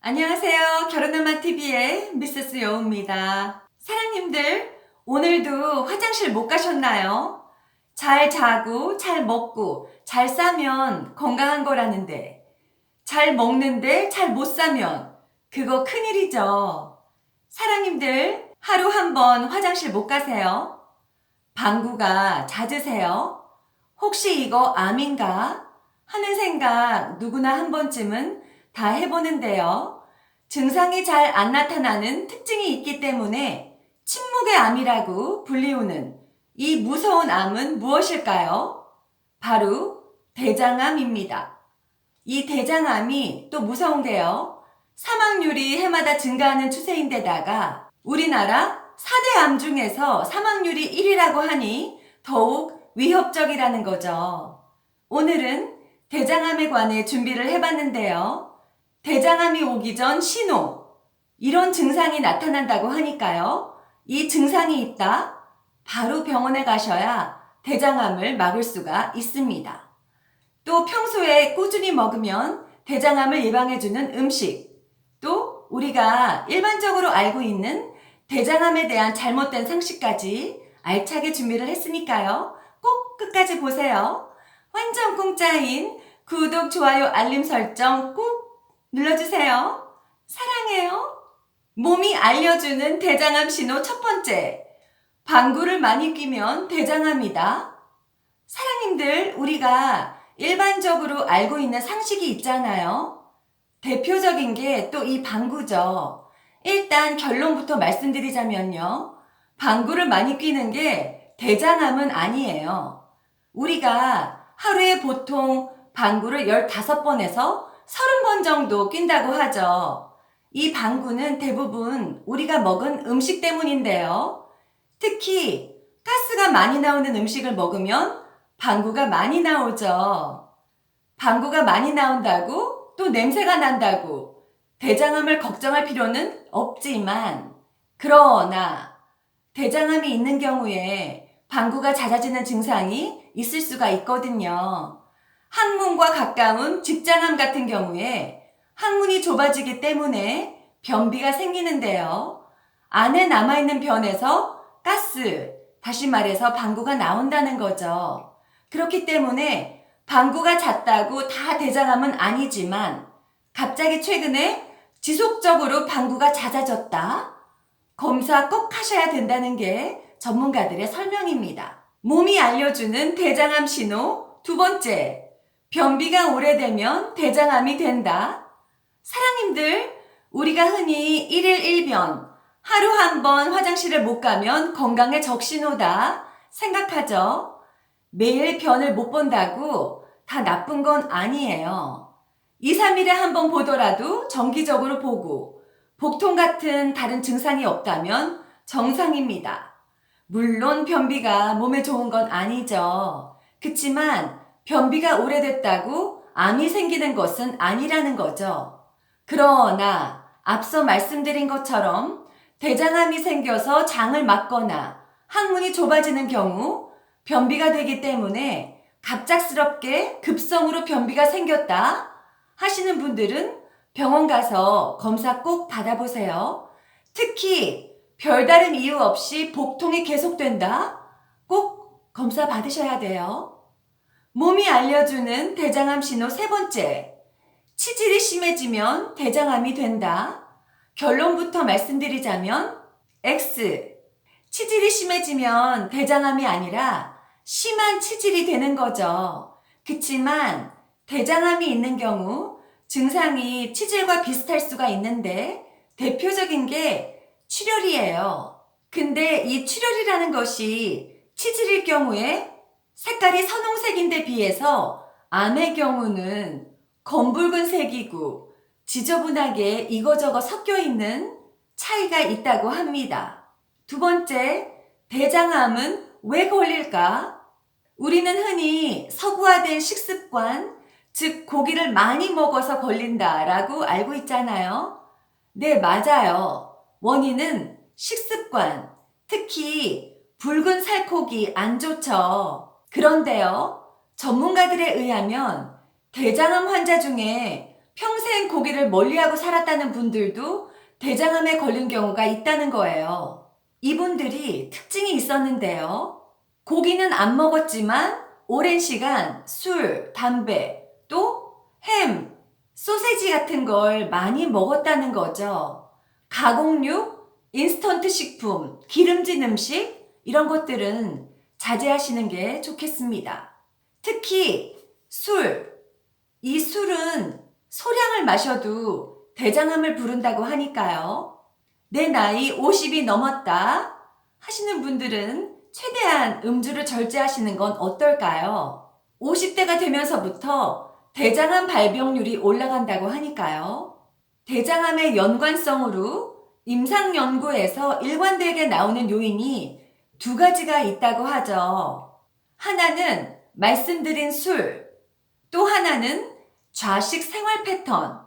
안녕하세요. 결혼엄마TV의 미세스 여우입니다. 사랑님들, 오늘도 화장실 못 가셨나요? 잘 자고, 잘 먹고, 잘 싸면 건강한 거라는데, 잘 먹는데 잘 못 싸면 그거 큰일이죠. 사랑님들, 하루 한 번 화장실 못 가세요? 방구가 잦으세요? 혹시 이거 암인가? 하는 생각 누구나 한 번쯤은 다 해보는데요. 증상이 잘 안 나타나는 특징이 있기 때문에 침묵의 암이라고 불리우는 이 무서운 암은 무엇일까요? 바로 대장암입니다. 이 대장암이 또 무서운 게요. 사망률이 해마다 증가하는 추세인데다가 우리나라 4대 암 중에서 사망률이 1위라고 하니 더욱 위협적이라는 거죠. 오늘은 대장암에 관해 준비를 해봤는데요. 대장암이 오기 전 신호, 이런 증상이 나타난다고 하니까요. 이 증상이 있다, 바로 병원에 가셔야 대장암을 막을 수가 있습니다. 또 평소에 꾸준히 먹으면 대장암을 예방해주는 음식, 또 우리가 일반적으로 알고 있는 대장암에 대한 잘못된 상식까지 알차게 준비를 했으니까요. 꼭 끝까지 보세요. 완전 공짜인 구독, 좋아요, 알림 설정 꼭 눌러주세요. 사랑해요. 몸이 알려주는 대장암 신호 첫 번째, 방구를 많이 끼면 대장암이다. 사랑님들, 우리가 일반적으로 알고 있는 상식이 있잖아요. 대표적인 게 또 이 방구죠. 일단 결론부터 말씀드리자면요. 방구를 많이 뀌는 게 대장암은 아니에요. 우리가 하루에 보통 방구를 15번에서 30번 정도 낀다고 하죠. 이 방구는 대부분 우리가 먹은 음식 때문인데요. 특히 가스가 많이 나오는 음식을 먹으면 방구가 많이 나오죠. 방구가 많이 나온다고 또 냄새가 난다고 대장암을 걱정할 필요는 없지만, 그러나 대장암이 있는 경우에 방구가 잦아지는 증상이 있을 수가 있거든요. 항문과 가까운 직장암 같은 경우에 항문이 좁아지기 때문에 변비가 생기는데요. 안에 남아있는 변에서 가스, 다시 말해서 방구가 나온다는 거죠. 그렇기 때문에 방구가 잦다고 다 대장암은 아니지만 갑자기 최근에 지속적으로 방구가 잦아졌다, 검사 꼭 하셔야 된다는 게 전문가들의 설명입니다. 몸이 알려주는 대장암 신호 두 번째, 변비가 오래되면 대장암이 된다. 사랑님들, 우리가 흔히 1일 1변, 하루 한 번 화장실을 못 가면 건강의 적신호다 생각하죠. 매일 변을 못 본다고 다 나쁜 건 아니에요. 2, 3일에 한 번 보더라도 정기적으로 보고 복통 같은 다른 증상이 없다면 정상입니다. 물론 변비가 몸에 좋은 건 아니죠. 그치만 변비가 오래됐다고 암이 생기는 것은 아니라는 거죠. 그러나 앞서 말씀드린 것처럼 대장암이 생겨서 장을 막거나 항문이 좁아지는 경우 변비가 되기 때문에 갑작스럽게 급성으로 변비가 생겼다 하시는 분들은 병원 가서 검사 꼭 받아보세요. 특히 별다른 이유 없이 복통이 계속된다? 꼭 검사 받으셔야 돼요. 몸이 알려주는 대장암 신호 세 번째, 치질이 심해지면 대장암이 된다. 결론부터 말씀드리자면 X, 치질이 심해지면 대장암이 아니라 심한 치질이 되는 거죠. 그치만 대장암이 있는 경우 증상이 치질과 비슷할 수가 있는데 대표적인 게 출혈이에요. 근데 이 출혈이라는 것이 치질일 경우에 색깔이 선홍색인데 비해서 암의 경우는 검붉은 색이고 지저분하게 이거저거 섞여 있는 차이가 있다고 합니다. 두 번째, 대장암은 왜 걸릴까? 우리는 흔히 서구화된 식습관, 즉 고기를 많이 먹어서 걸린다라고 알고 있잖아요. 네, 맞아요. 원인은 식습관, 특히 붉은 살코기 안 좋죠. 그런데요, 전문가들에 의하면 대장암 환자 중에 평생 고기를 멀리하고 살았다는 분들도 대장암에 걸린 경우가 있다는 거예요. 이분들이 특징이 있었는데요. 고기는 안 먹었지만 오랜 시간 술, 담배, 또 햄, 소세지 같은 걸 많이 먹었다는 거죠. 가공육, 인스턴트 식품, 기름진 음식 이런 것들은 자제하시는 게 좋겠습니다. 특히 술, 이 술은 소량을 마셔도 대장암을 부른다고 하니까요. 내 나이 50이 넘었다 하시는 분들은 최대한 음주를 절제하시는 건 어떨까요? 50대가 되면서부터 대장암 발병률이 올라간다고 하니까요. 대장암의 연관성으로 임상연구에서 일관되게 나오는 요인이 두 가지가 있다고 하죠. 하나는 말씀드린 술, 또 하나는 좌식 생활 패턴,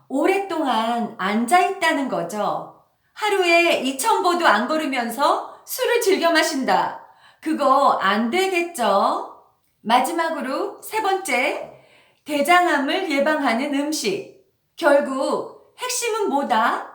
오랫동안 앉아있다는 거죠. 하루에 2,000보도 안 걸으면서 술을 즐겨 마신다. 그거 안 되겠죠? 마지막으로 세 번째, 대장암을 예방하는 음식. 결국 핵심은 뭐다?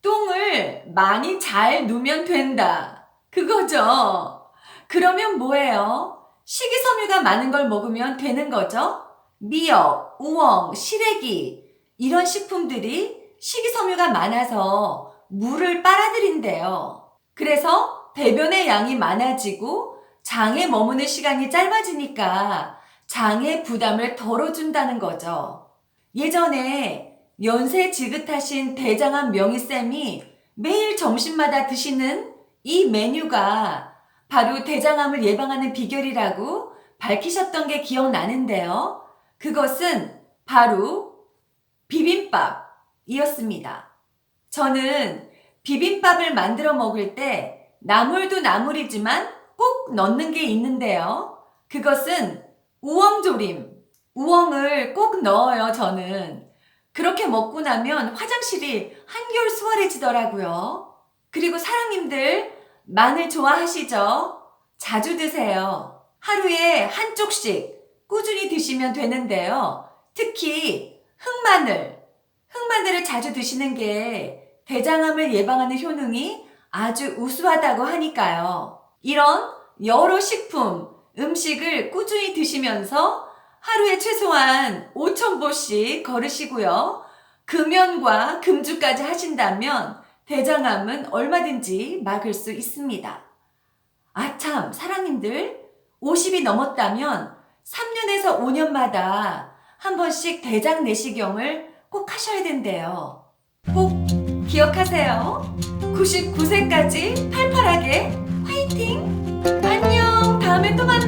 똥을 많이 잘 누면 된다. 그거죠. 그러면 뭐예요? 식이섬유가 많은 걸 먹으면 되는 거죠? 미역, 우엉, 시래기 이런 식품들이 식이섬유가 많아서 물을 빨아들인대요. 그래서 배변의 양이 많아지고 장에 머무는 시간이 짧아지니까 장의 부담을 덜어준다는 거죠. 예전에 연세 지긋하신 대장암 명희쌤이 매일 점심마다 드시는 이 메뉴가 바로 대장암을 예방하는 비결이라고 밝히셨던 게 기억나는데요. 그것은 바로 비빔밥이었습니다. 저는 비빔밥을 만들어 먹을 때 나물도 나물이지만 꼭 넣는 게 있는데요. 그것은 우엉조림. 우엉을 꼭 넣어요, 저는. 그렇게 먹고 나면 화장실이 한결 수월해지더라고요. 그리고 사랑님들, 마늘 좋아하시죠? 자주 드세요. 하루에 한 쪽씩 꾸준히 드시면 되는데요. 특히 흑마늘을 자주 드시는 게 대장암을 예방하는 효능이 아주 우수하다고 하니까요. 이런 여러 식품, 음식을 꾸준히 드시면서 하루에 최소한 5,000보씩 걸으시고요. 금연과 금주까지 하신다면 대장암은 얼마든지 막을 수 있습니다. 아참, 사랑님들, 50이 넘었다면 3년에서 5년마다 한 번씩 대장 내시경을 꼭 하셔야 된대요. 꼭 기억하세요. 99세까지 팔팔하게 화이팅! 안녕! 다음에 또 만나요.